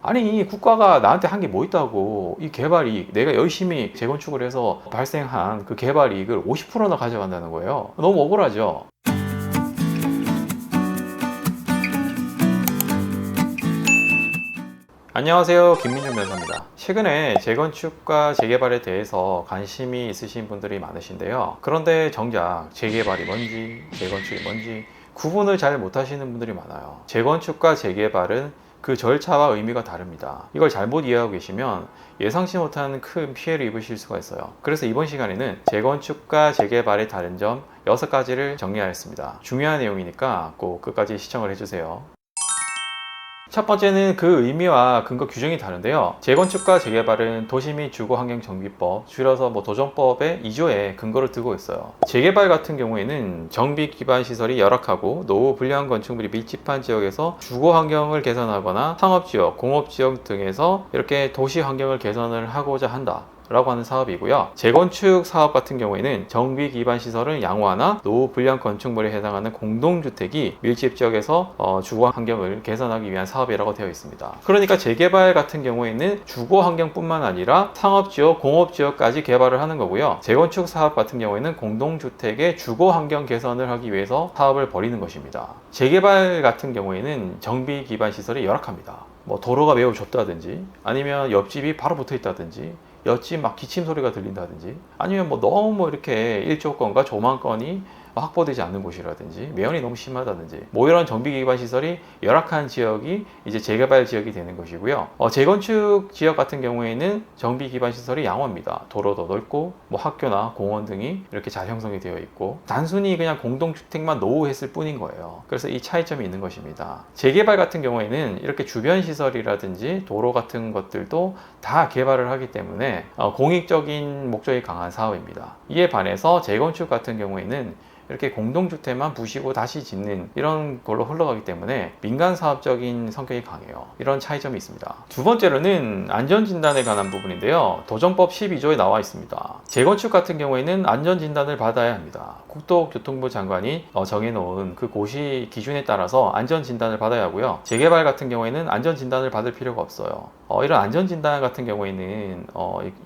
아니, 국가가 나한테 한 게 뭐 있다고. 이 개발이익, 내가 열심히 재건축을 해서 발생한 그 개발이익을 50%나 가져간다는 거예요. 너무 억울하죠. 안녕하세요, 김민중 변호사입니다. 최근에 재건축과 재개발에 대해서 관심이 있으신 분들이 많으신데요. 그런데 정작 재개발이 뭔지 재건축이 뭔지 구분을 잘 못하시는 분들이 많아요. 재건축과 재개발은 그 절차와 의미가 다릅니다. 이걸 잘못 이해하고 계시면 예상치 못한 큰 피해를 입으실 수가 있어요. 그래서 이번 시간에는 재건축과 재개발의 다른 점 6가지를 정리하였습니다. 중요한 내용이니까 꼭 끝까지 시청을 해주세요. 첫 번째는 그 의미와 근거 규정이 다른데요. 재건축과 재개발은 도시 및 주거환경정비법, 줄여서 도정법의 2조에 근거를 두고 있어요. 재개발 같은 경우에는 정비 기반 시설이 열악하고 노후 불량 건축물이 밀집한 지역에서 주거환경을 개선하거나 상업지역, 공업지역 등에서 이렇게 도시 환경을 개선을 하고자 한다 라고 하는 사업이고요. 재건축 사업 같은 경우에는 정비 기반 시설은 양호하나 노후 불량 건축물에 해당하는 공동주택이 밀집 지역에서 주거 환경을 개선하기 위한 사업이라고 되어 있습니다. 그러니까 재개발 같은 경우에는 주거 환경뿐만 아니라 상업지역, 공업지역까지 개발을 하는 거고요. 재건축 사업 같은 경우에는 공동주택의 주거 환경 개선을 하기 위해서 사업을 벌이는 것입니다. 재개발 같은 경우에는 정비 기반 시설이 열악합니다. 도로가 매우 좁다든지 아니면 옆집이 바로 붙어 있다든지 옆집 막 기침 소리가 들린다든지 아니면 너무 이렇게 일조권과 조망권이 확보되지 않는 곳이라든지 매연이 너무 심하다든지 이런 정비 기반 시설이 열악한 지역이 이제 재개발 지역이 되는 것이고요. 재건축 지역 같은 경우에는 정비 기반 시설이 양호합니다. 도로도 넓고 학교나 공원 등이 이렇게 잘 형성이 되어 있고 단순히 그냥 공동주택만 노후했을 뿐인 거예요. 그래서 이 차이점이 있는 것입니다. 재개발 같은 경우에는 이렇게 주변 시설이라든지 도로 같은 것들도 다 개발을 하기 때문에 공익적인 목적이 강한 사업입니다. 이에 반해서 재건축 같은 경우에는 이렇게 공동주택만 부시고 다시 짓는 이런 걸로 흘러가기 때문에 민간 사업적인 성격이 강해요. 이런 차이점이 있습니다. 두 번째로는 안전진단에 관한 부분인데요. 도정법 12조에 나와 있습니다. 재건축 같은 경우에는 안전진단을 받아야 합니다. 국토교통부 장관이 정해놓은 그 고시 기준에 따라서 안전진단을 받아야 하고요. 재개발 같은 경우에는 안전진단을 받을 필요가 없어요. 이런 안전진단 같은 경우에는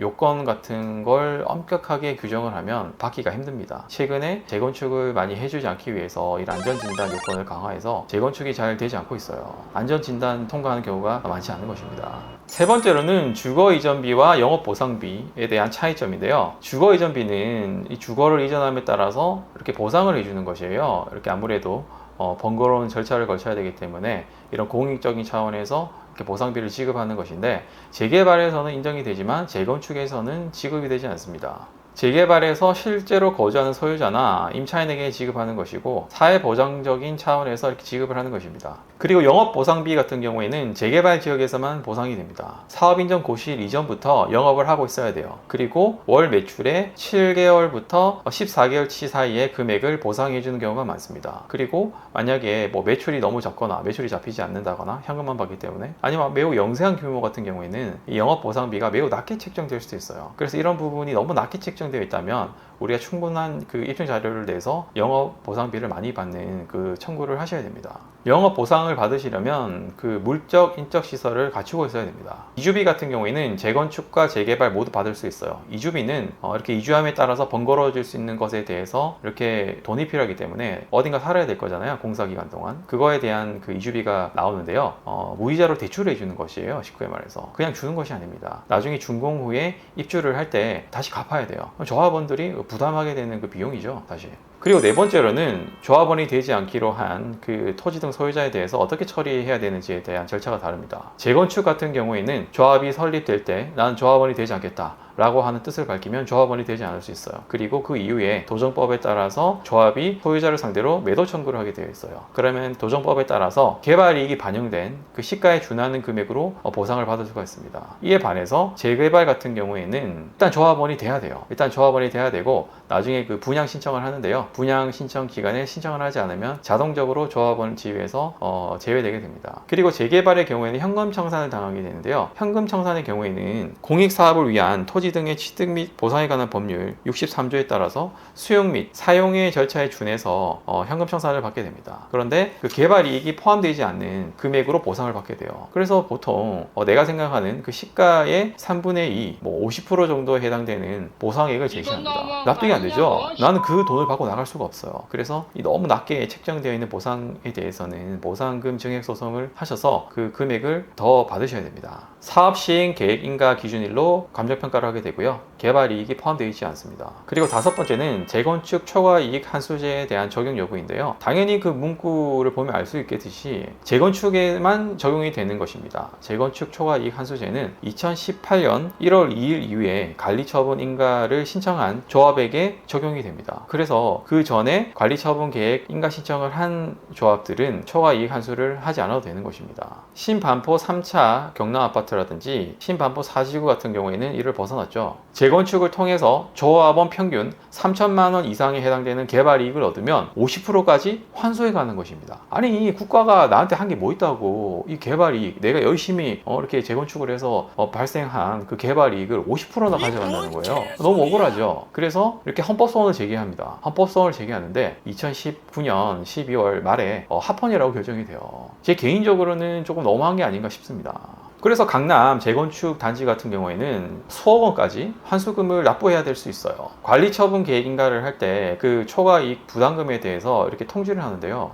요건 같은 걸 엄격하게 규정을 하면 받기가 힘듭니다. 최근에 재건축을 많이 해주지 않기 위해서 이런 안전진단 요건을 강화해서 재건축이 잘 되지 않고 있어요. 안전진단 통과하는 경우가 많지 않은 것입니다. 세 번째로는 주거이전비와 영업보상비에 대한 차이점인데요. 주거이전비는 이 주거를 이전함에 따라서 이렇게 보상을 해주는 것이에요. 이렇게 아무래도 번거로운 절차를 거쳐야 되기 때문에 이런 공익적인 차원에서 이렇게 보상비를 지급하는 것인데 재개발에서는 인정이 되지만 재건축에서는 지급이 되지 않습니다. 재개발에서 실제로 거주하는 소유자나 임차인에게 지급하는 것이고 사회보장적인 차원에서 이렇게 지급을 하는 것입니다. 그리고 영업보상비 같은 경우에는 재개발 지역에서만 보상이 됩니다. 사업인정 고시일 이전부터 영업을 하고 있어야 돼요. 그리고 월 매출의 7개월부터 14개월치 사이의 금액을 보상해 주는 경우가 많습니다. 그리고 만약에 매출이 너무 적거나 매출이 잡히지 않는다거나 현금만 받기 때문에 아니면 매우 영세한 규모 같은 경우에는 이 영업보상비가 매우 낮게 책정될 수도 있어요. 그래서 이런 부분이 너무 낮게 책정되어 있다면 우리가 충분한 그 입증 자료를 내서 영업 보상비를 많이 받는 그 청구를 하셔야 됩니다. 영업 보상을 받으시려면 그 물적, 인적 시설을 갖추고 있어야 됩니다. 이주비 같은 경우에는 재건축과 재개발 모두 받을 수 있어요. 이주비는 이렇게 이주함에 따라서 번거로워질 수 있는 것에 대해서 이렇게 돈이 필요하기 때문에 어딘가 살아야 될 거잖아요. 공사 기간 동안. 그거에 대한 그 이주비가 나오는데요. 무이자로 대출해 주는 것이에요. 쉽게 말해서. 그냥 주는 것이 아닙니다. 나중에 준공 후에 입주를 할 때 다시 갚아야 돼요. 조합원들이 부담하게 되는 그 비용이죠, 사실. 그리고 네 번째로는 조합원이 되지 않기로 한 그 토지 등 소유자에 대해서 어떻게 처리해야 되는지에 대한 절차가 다릅니다. 재건축 같은 경우에는 조합이 설립될 때 나는 조합원이 되지 않겠다 라고 하는 뜻을 밝히면 조합원이 되지 않을 수 있어요. 그리고 그 이후에 도정법에 따라서 조합이 소유자를 상대로 매도 청구를 하게 되어 있어요. 그러면 도정법에 따라서 개발이익이 반영된 그 시가에 준하는 금액으로 보상을 받을 수가 있습니다. 이에 반해서 재개발 같은 경우에는 일단 조합원이 돼야 돼요. 일단 조합원이 돼야 되고 나중에 그 분양 신청을 하는데요. 분양 신청 기간에 신청을 하지 않으면 자동적으로 조합원 지위에서 제외되게 됩니다. 그리고 재개발의 경우에는 현금 청산을 당하게 되는데요. 현금 청산의 경우에는 공익사업을 위한 토지 토지 등의 취득 및 보상에 관한 법률 63조에 따라서 수용 및 사용의 절차에 준해서 현금 청산을 받게 됩니다. 그런데 그 개발 이익이 포함되지 않는 금액으로 보상을 받게 돼요. 그래서 보통 내가 생각하는 그 시가의 3분의 2, 뭐 50% 정도에 해당되는 보상액을 제시합니다. 납득이 안 되죠? 나는 그 돈을 받고 나갈 수가 없어요. 그래서 이 너무 낮게 책정되어 있는 보상에 대해서는 보상금 증액 소송을 하셔서 그 금액을 더 받으셔야 됩니다. 사업 시행 계획 인가 기준일로 감정평가를 하게 되고요. 개발 이익이 포함되어 있지 않습니다. 그리고 다섯 번째는 재건축 초과 이익 환수제에 대한 적용 여부인데요. 당연히 그 문구를 보면 알 수 있겠듯이 재건축에만 적용이 되는 것입니다. 재건축 초과 이익 환수제는 2018년 1월 2일 이후에 관리처분 인가를 신청한 조합에게 적용이 됩니다. 그래서 그 전에 관리처분 계획 인가 신청을 한 조합들은 초과 이익 환수를 하지 않아도 되는 것입니다. 신반포 3차 경남아파트라든지 신반포 4지구 같은 경우에는 이를 벗어났죠. 재건축을 통해서 조합원 평균 3천만 원 이상에 해당되는 개발 이익을 얻으면 50%까지 환수해 가는 것입니다. 아니 국가가 나한테 한 게 뭐 있다고 이 개발 이익 내가 열심히 이렇게 재건축을 해서 발생한 그 개발 이익을 50%나 가져간다는 거예요. 너무 억울하죠. 그래서 이렇게 헌법소원을 제기합니다. 헌법소원을 제기하는데 2019년 12월 말에 합헌이라고 결정이 돼요. 제 개인적으로는 조금 너무한 게 아닌가 싶습니다. 그래서 강남 재건축 단지 같은 경우에는 수억 원까지 환수금을 납부해야 될 수 있어요. 관리처분 계획 인가를 할 때 그 초과 이익 부담금에 대해서 이렇게 통지를 하는데요.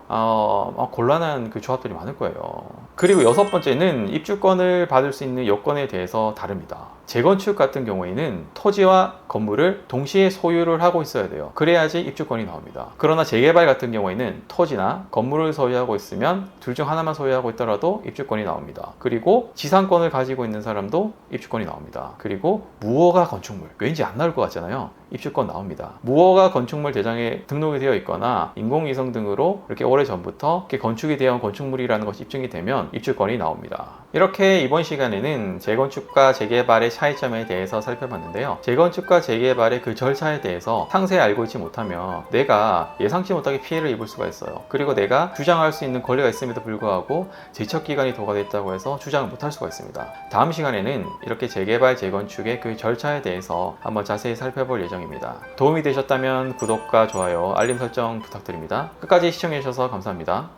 곤란한 그 조합들이 많을 거예요. 그리고 여섯 번째는 입주권을 받을 수 있는 요건에 대해서 다릅니다. 재건축 같은 경우에는 토지와 건물을 동시에 소유를 하고 있어야 돼요. 그래야지 입주권이 나옵니다. 그러나 재개발 같은 경우에는 토지나 건물을 소유하고 있으면 둘 중 하나만 소유하고 있더라도 입주권이 나옵니다. 그리고 지상권을 가지고 있는 사람도 입주권이 나옵니다. 그리고 무허가 건축물, 왠지 안 나올 것 같잖아요. 입주권 나옵니다. 무허가 건축물 대장에 등록이 되어 있거나 인공위성 등으로 이렇게 오래전부터 이렇게 건축이 되어 온 건축물이라는 것이 입증이 되면 입주권이 나옵니다. 이렇게 이번 시간에는 재건축과 재개발의 차이점에 대해서 살펴봤는데요. 재건축과 재개발의 그 절차에 대해서 상세히 알고 있지 못하면 내가 예상치 못하게 피해를 입을 수가 있어요. 그리고 내가 주장할 수 있는 권리가 있음에도 불구하고 제척기간이 도과됐다고 해서 주장을 못할 수가 있습니다. 다음 시간에는 이렇게 재개발, 재건축의 그 절차에 대해서 한번 자세히 살펴볼 예정입니다. 도움이 되셨다면 구독과 좋아요, 알림 설정 부탁드립니다. 끝까지 시청해주셔서 감사합니다.